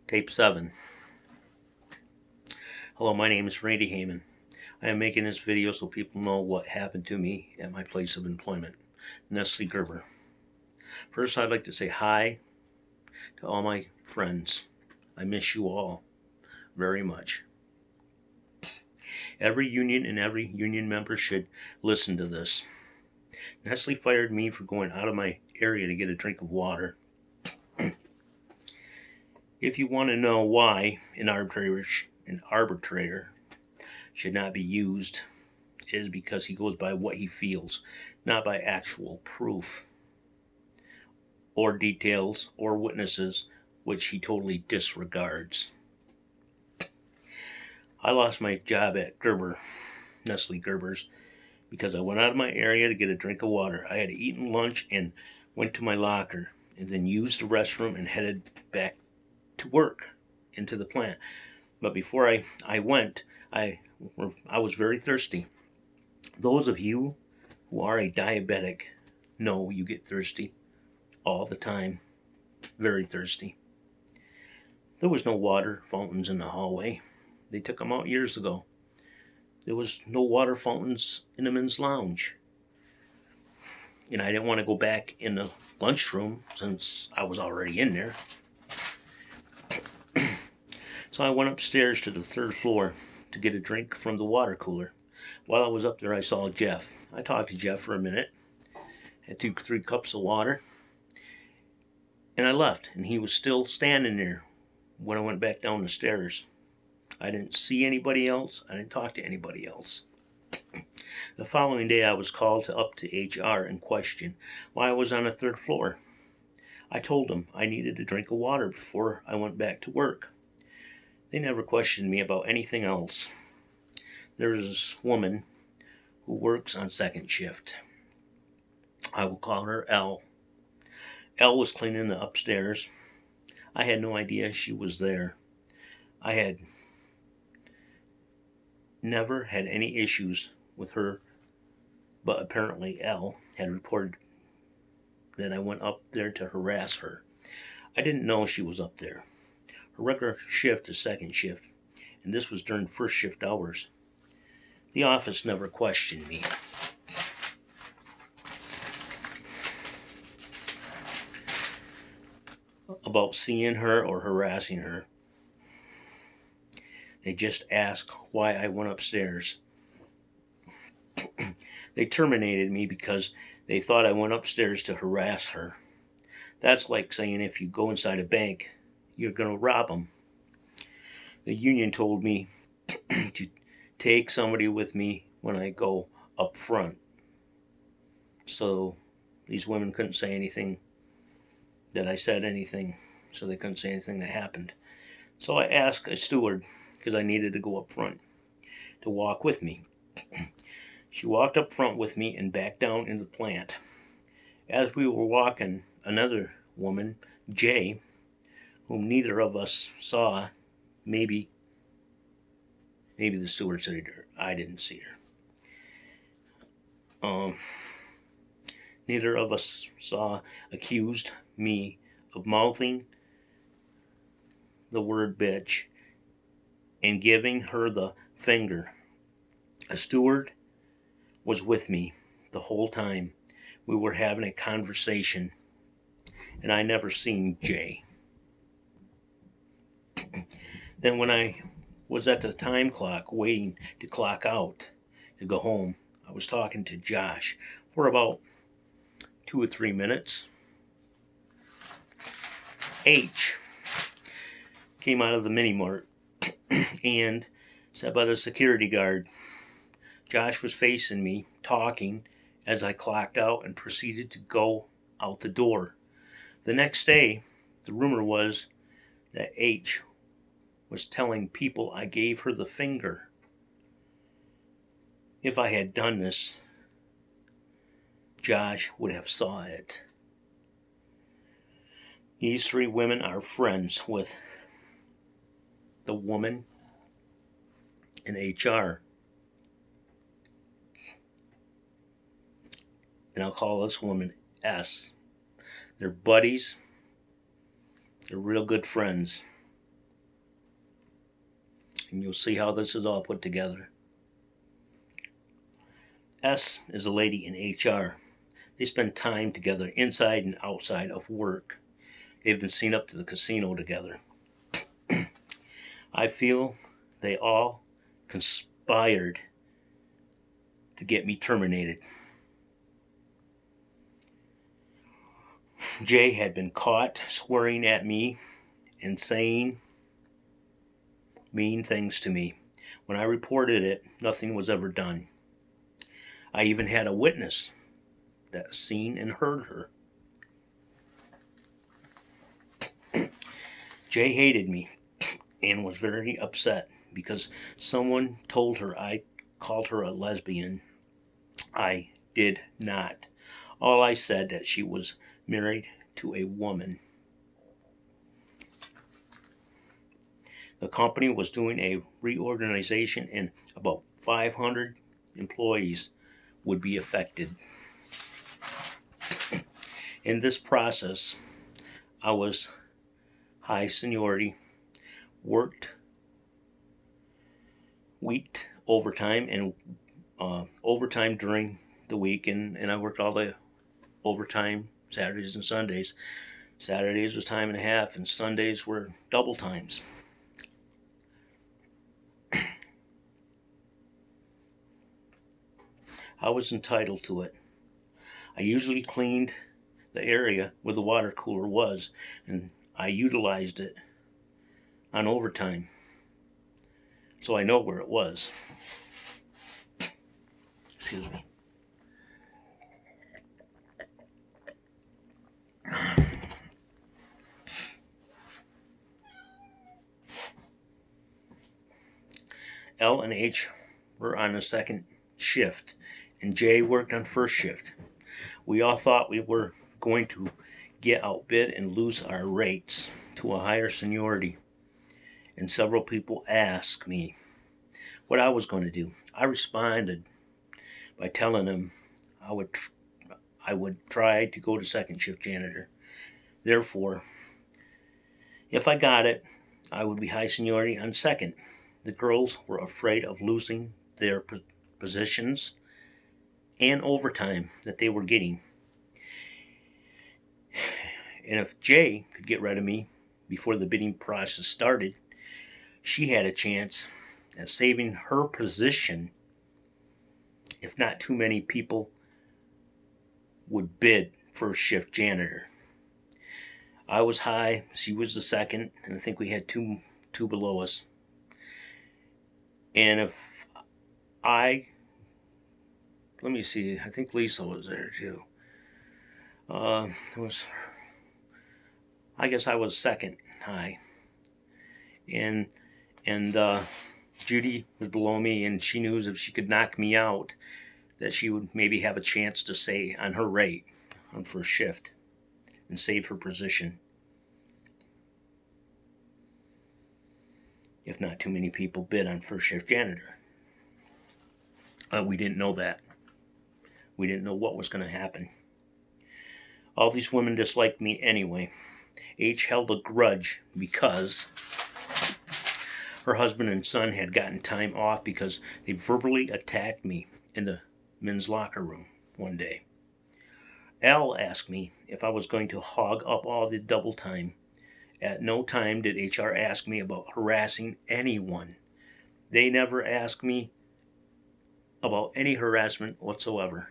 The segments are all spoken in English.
Tape 7. Hello, my name is Randy Heyman. I am making this video so people know what happened to me at my place of employment, Nestle Gerber. First, I'd like to say hi to all my friends. I miss you all very much. Every union and every union member should listen to this. Nestle fired me for going out of my area to get a drink of water. If you want to know why an arbitrator should not be used, it is because he goes by what he feels, not by actual proof or details or witnesses, which he totally disregards. I lost my job at Nestle Gerber's, because I went out of my area to get a drink of water. I had eaten lunch and went to my locker and then used the restroom and headed back to work into the plant. But before I went, I was very thirsty. Those of you who are a diabetic know you get thirsty all the time. Very thirsty. There was no water fountains in the hallway. They took them out years ago. There was no water fountains in the men's lounge. And I didn't want to go back in the lunchroom since I was already in there. So I went upstairs to the 3rd floor to get a drink from the water cooler. While I was up there, I saw Jeff. I talked to Jeff for a minute, had 2-3 cups of water, and I left. And he was still standing there when I went back down the stairs. I didn't see anybody else. I didn't talk to anybody else. The following day, I was called up to HR and questioned why I was on the 3rd floor. I told them I needed a drink of water before I went back to work. They never questioned me about anything else. There's this woman who works on 2nd shift. I will call her Elle. Elle was cleaning the upstairs. I had no idea she was there. I had never had any issues with her, but apparently Elle had reported that I went up there to harass her. I didn't know she was up there. Her regular shift is 2nd shift, and this was during 1st shift hours. The office never questioned me. About seeing her or harassing her. They just asked why I went upstairs. They terminated me because they thought I went upstairs to harass her. That's like saying if you go inside a bank, you're going to rob them. The union told me to take somebody with me when I go up front. So these women couldn't say anything that I said anything. So they couldn't say anything that happened. So I asked a steward, because I needed to go up front, to walk with me. She walked up front with me and back down in the plant. As we were walking, another woman, Jay, whom neither of us saw, maybe the steward said her, I didn't see her. Neither of us saw, accused me of mouthing the word bitch and giving her the finger. A steward was with me the whole time. We were having a conversation, and I never seen Jay. Then when I was at the time clock waiting to clock out to go home, I was talking to Josh for about 2 or 3 minutes. H came out of the mini mart and sat by the security guard. Josh was facing me, talking as I clocked out and proceeded to go out the door. The next day, the rumor was that H was telling people I gave her the finger. If I had done this, Josh would have saw it. These 3 women are friends with the woman in HR. And I'll call this woman S. They're buddies. They're real good friends. and you'll see how this is all put together. S is a lady in HR. They spend time together inside and outside of work. They've been seen up to the casino together. I feel they all conspired to get me terminated. Jay had been caught swearing at me and saying mean things to me. When I reported it, nothing was ever done. I even had a witness that seen and heard her. Jay hated me and was very upset because someone told her I called her a lesbian. I did not. All I said that she was married to a woman. The company was doing a reorganization and about 500 employees would be affected. In this process, I was high seniority, worked overtime and overtime during the week, and I worked all the overtime Saturdays and Sundays. Saturdays was time and a half, and Sundays were double times. I was entitled to it. I usually cleaned the area where the water cooler was, and I utilized it on overtime, so I know where it was. Excuse me. L and H were on the second shift, and Jay worked on first shift. We all thought we were going to get outbid and lose our rates to a higher seniority, and several people asked me what I was going to do. I responded by telling them I would try to go to second shift janitor. Therefore, if I got it, I would be high seniority on second. The girls were afraid of losing their positions and overtime that they were getting. And if Jay could get rid of me before the bidding process started, she had a chance at saving her position if not too many people would bid first shift janitor. I was high, she was the second, and I think we had two below us. And if let me see, I think Lisa was there too. I guess I was second high. And Judy was below me, and she knew if she could knock me out, that she would maybe have a chance to stay on her rate on first shift and save her position. If not too many people bid on first shift janitor. We didn't know that. We didn't know what was going to happen. All these women disliked me anyway. H held a grudge because her husband and son had gotten time off because they verbally attacked me in the men's locker room one day. L asked me if I was going to hog up all the double time. At no time did HR ask me about harassing anyone. They never asked me about any harassment whatsoever.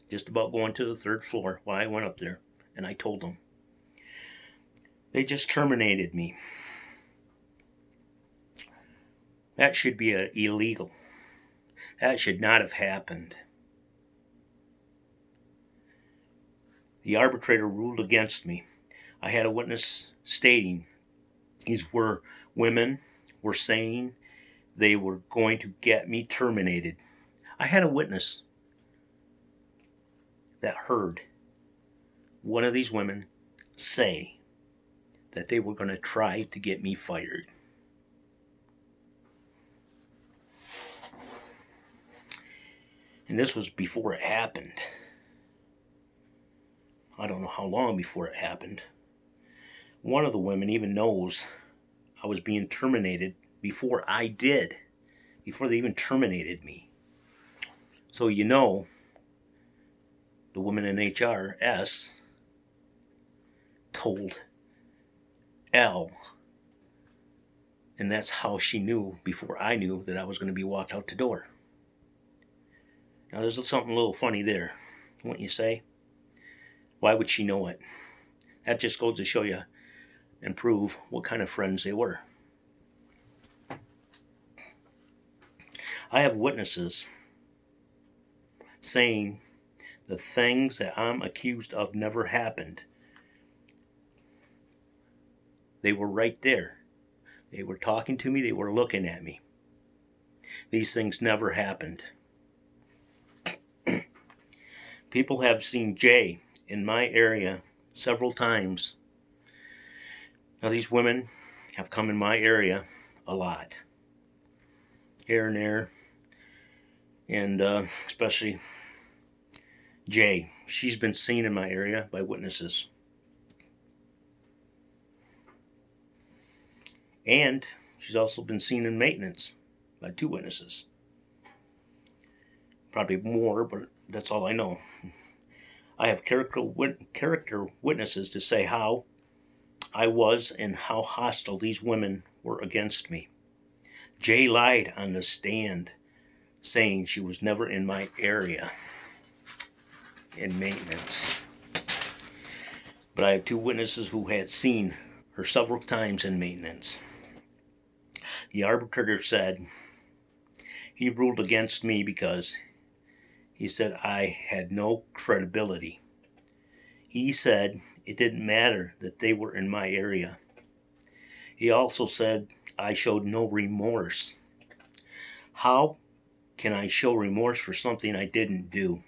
Just about going to the third floor. Why I went up there, and I told them. They just terminated me. That should be illegal. That should not have happened. The arbitrator ruled against me. I had a witness stating these were women were saying they were going to get me terminated. I had a witness that heard one of these women say that they were going to try to get me fired. And this was before it happened. I don't know how long before it happened. One of the women even knows I was being terminated before I did, before they even terminated me. So you know, the woman in HRS told L, and that's how she knew before I knew that I was going to be walked out the door. Now there's something a little funny there, wouldn't you say? Why would she know it? That just goes to show you and prove what kind of friends they were. I have witnesses saying the things that I'm accused of never happened. They were right there. They were talking to me. They were looking at me. These things never happened. People have seen Jay in my area several times. Now these women have come in my area a lot. Here and there. And especially Jay. She's been seen in my area by witnesses. And she's also been seen in maintenance by 2 witnesses. Probably more, but that's all I know. I have character witnesses to say how I was and how hostile these women were against me. Jay lied on the stand, saying she was never in my area in maintenance. But I have 2 witnesses who had seen her several times in maintenance. The arbitrator said he ruled against me because he said I had no credibility. He said it didn't matter that they were in my area. He also said I showed no remorse. How can I show remorse for something I didn't do?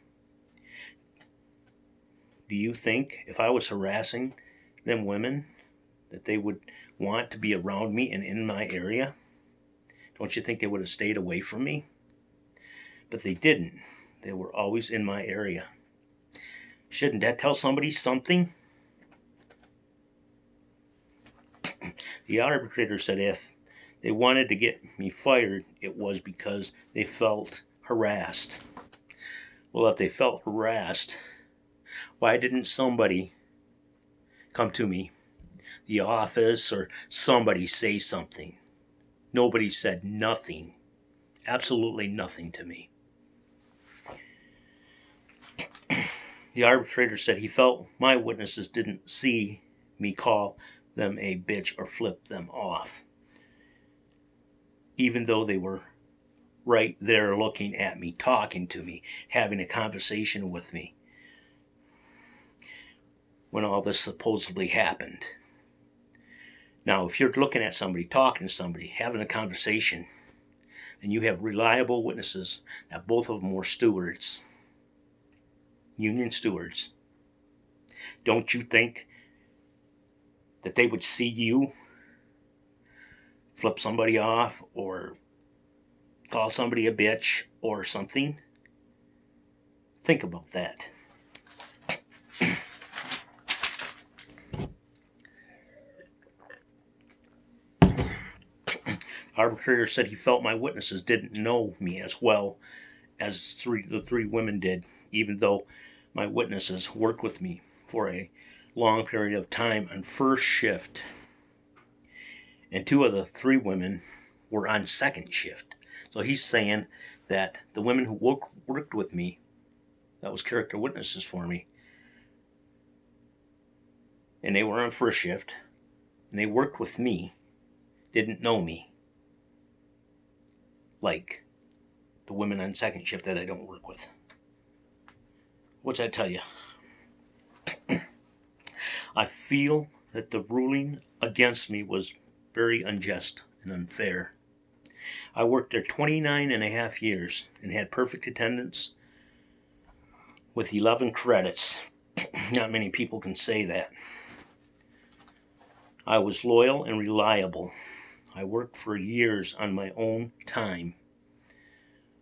Do you think if I was harassing them women that they would want to be around me and in my area? Don't you think they would have stayed away from me? But they didn't. They were always in my area. Shouldn't that tell somebody something? The arbitrator said if they wanted to get me fired, it was because they felt harassed. Well, if they felt harassed, why didn't somebody come to me, the office, or somebody say something? Nobody said nothing. Absolutely nothing to me. The arbitrator said he felt my witnesses didn't see me call them a bitch or flip them off, even though they were right there looking at me, talking to me, having a conversation with me when all this supposedly happened. Now, if you're looking at somebody, talking to somebody, having a conversation, and you have reliable witnesses that both of them were stewards, union stewards, don't you think that they would see you flip somebody off or call somebody a bitch or something? Think about that. Arbitrator said he felt my witnesses didn't know me as well as the three women did, even though my witnesses worked with me for a long period of time on first shift. And 2 of the 3 women were on second shift. So he's saying that the women who worked with me, that was character witnesses for me, and they were on first shift, and they worked with me, didn't know me. Like the women on second shift that I don't work with. What's that tell you? I feel that the ruling against me was very unjust and unfair. I worked there 29 and a half years and had perfect attendance with 11 credits. Not many people can say that. I was loyal and reliable. I worked for years on my own time,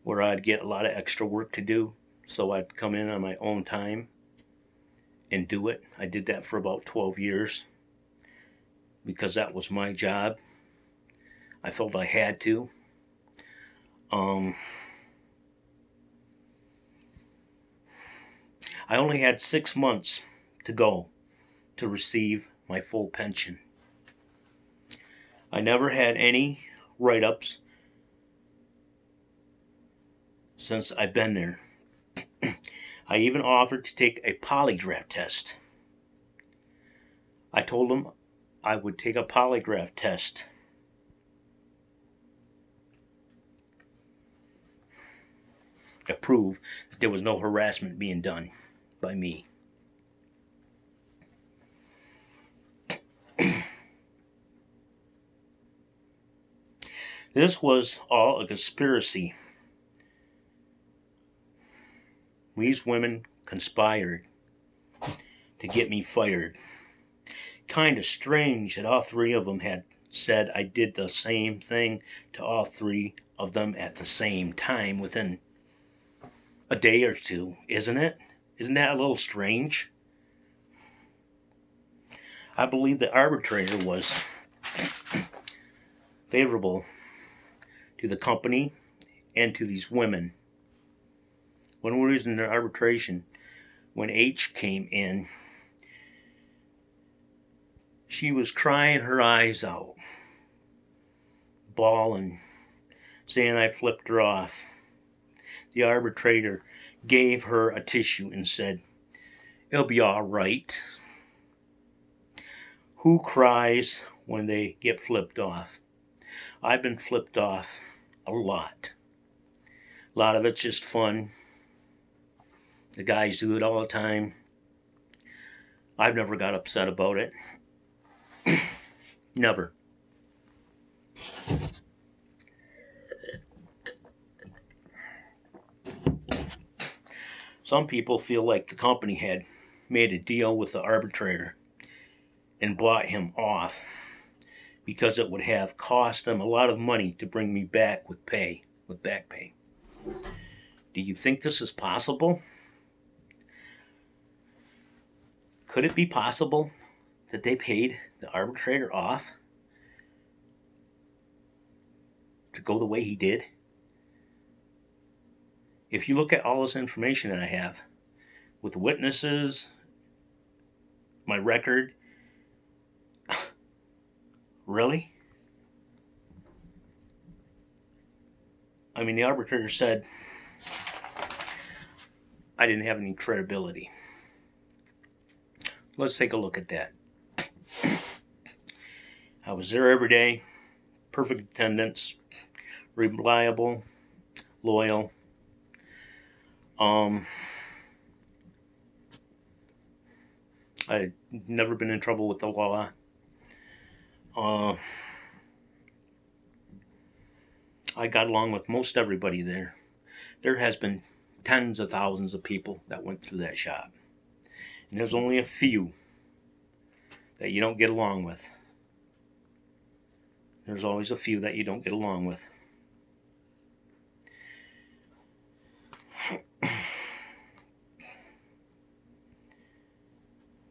where I'd get a lot of extra work to do, so I'd come in on my own time and do it. I did that for about 12 years because that was my job. I felt I had to. I only had 6 months to go to receive my full pension. I never had any write-ups since I've been there. I even offered to take a polygraph test. I told them I would take a polygraph test to prove that there was no harassment being done by me. This was all a conspiracy. These women conspired to get me fired. Kind of strange that all 3 of them had said I did the same thing to all 3 of them at the same time within a day or 2, isn't it? Isn't that a little strange? I believe the arbitrator was favorable to the company and to these women. One reason in the arbitration, when H came in, she was crying her eyes out, bawling, saying I flipped her off. The arbitrator gave her a tissue and said, "It'll be all right." Who cries when they get flipped off? I've been flipped off a lot. A lot of it's just fun. The guys do it all the time. I've never got upset about it. Never. Some people feel like the company had made a deal with the arbitrator and bought him off because it would have cost them a lot of money to bring me back with back pay. Do you think this is possible? Could it be possible that they paid the arbitrator off to go the way he did? If you look at all this information that I have, with witnesses, my record, really? I mean, the arbitrator said I didn't have any credibility. Let's take a look at that. I was there every day, perfect attendance, reliable, loyal. I'd never been in trouble with the law. I got along with most everybody there. There has been tens of thousands of people that went through that shop. And there's only a few that you don't get along with. There's always a few that you don't get along with.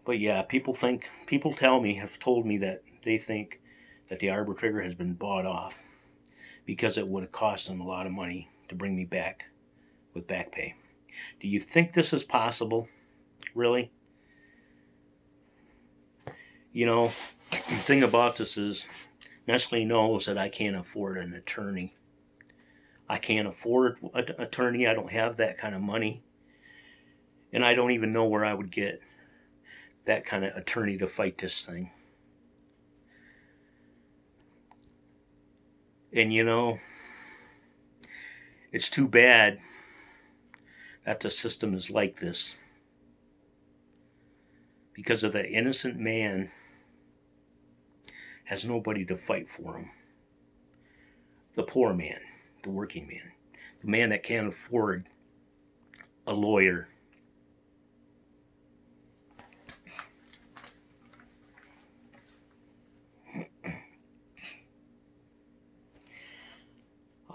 But yeah, people tell me, have told me that they think that the arbitrator has been bought off because it would have cost them a lot of money to bring me back with back pay. Do you think this is possible? Really? You know, the thing about this is Nestle knows that I can't afford an attorney. I can't afford an attorney. I don't have that kind of money. And I don't even know where I would get that kind of attorney to fight this thing. And you know, it's too bad that the system is like this, because of the innocent man has nobody to fight for him. The poor man, the working man, the man that can't afford a lawyer.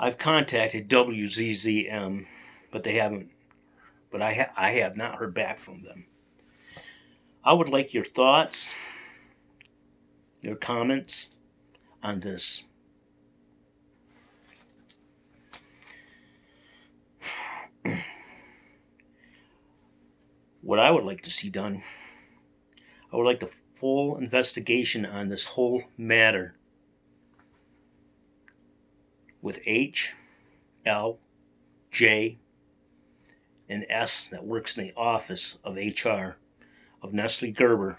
I've contacted WZZM, but they haven't. But I have not heard back from them. I would like your thoughts, your comments on this. what I would like to see done, I would like a full investigation on this whole matter with H, L, J, and S that works in the office of HR of Nestle Gerber.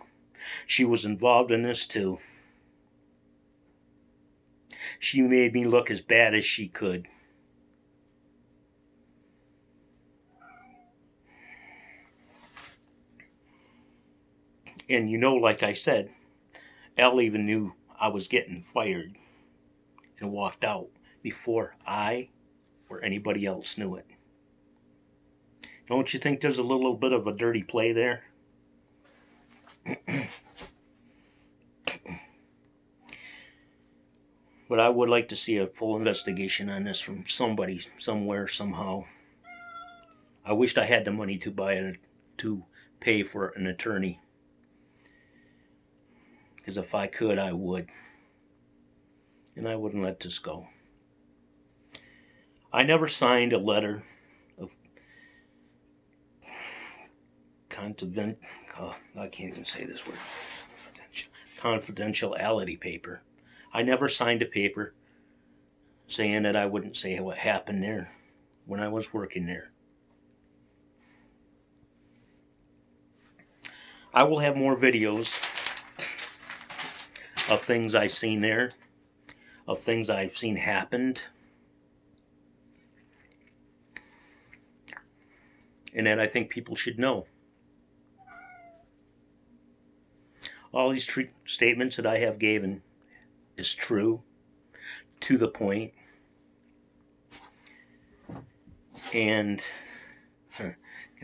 She was involved in this too. She made me look as bad as she could. And you know, like I said, L even knew I was getting fired and walked out before I or anybody else knew it. Don't you think there's a little bit of a dirty play there? But I would like to see a full investigation on this from somebody, somewhere, somehow. I wished I had the money to pay for an attorney. Because if I could, I would. And I wouldn't let this go. I never signed a letter of I can't even say this word. Confidentiality paper. I never signed a paper saying that I wouldn't say what happened there when I was working there. I will have more videos of things I've seen there, of things I've seen happened, and that I think people should know. All these statements that I have given is true, to the point, and get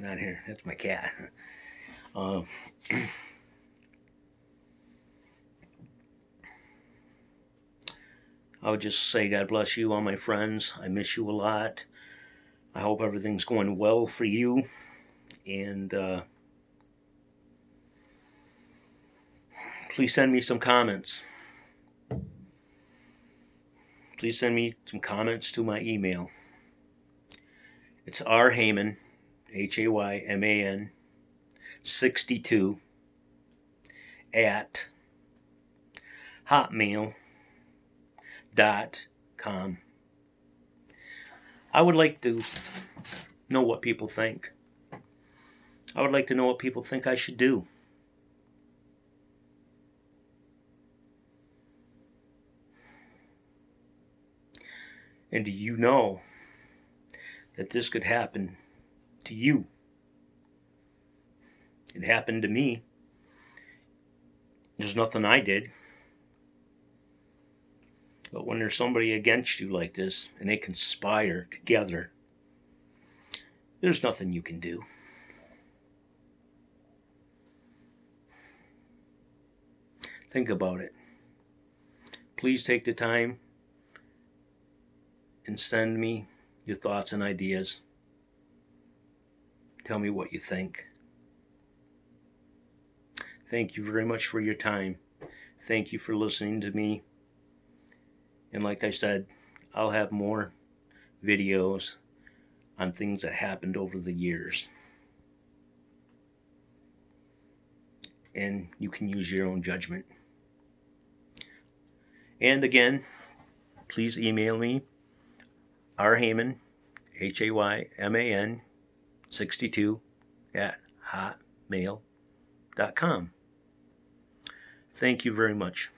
out of here, that's my cat. I would just say God bless you, all my friends. I miss you a lot. I hope everything's going well for you, and please send me some comments. Please send me some comments to my email. It's rhayman, Hayman, 62 at hotmail.com. I would like to know what people think. I would like to know what people think I should do. And do you know that this could happen to you? It happened to me. There's nothing I did. But when there's somebody against you like this, and they conspire together, there's nothing you can do. Think about it. Please take the time and send me your thoughts and ideas. Tell me what you think. Thank you very much for your time. Thank you for listening to me. And like I said, I'll have more videos on things that happened over the years. And you can use your own judgment. And again, please email me, rhayman, Hayman, 62 at hotmail.com. Thank you very much.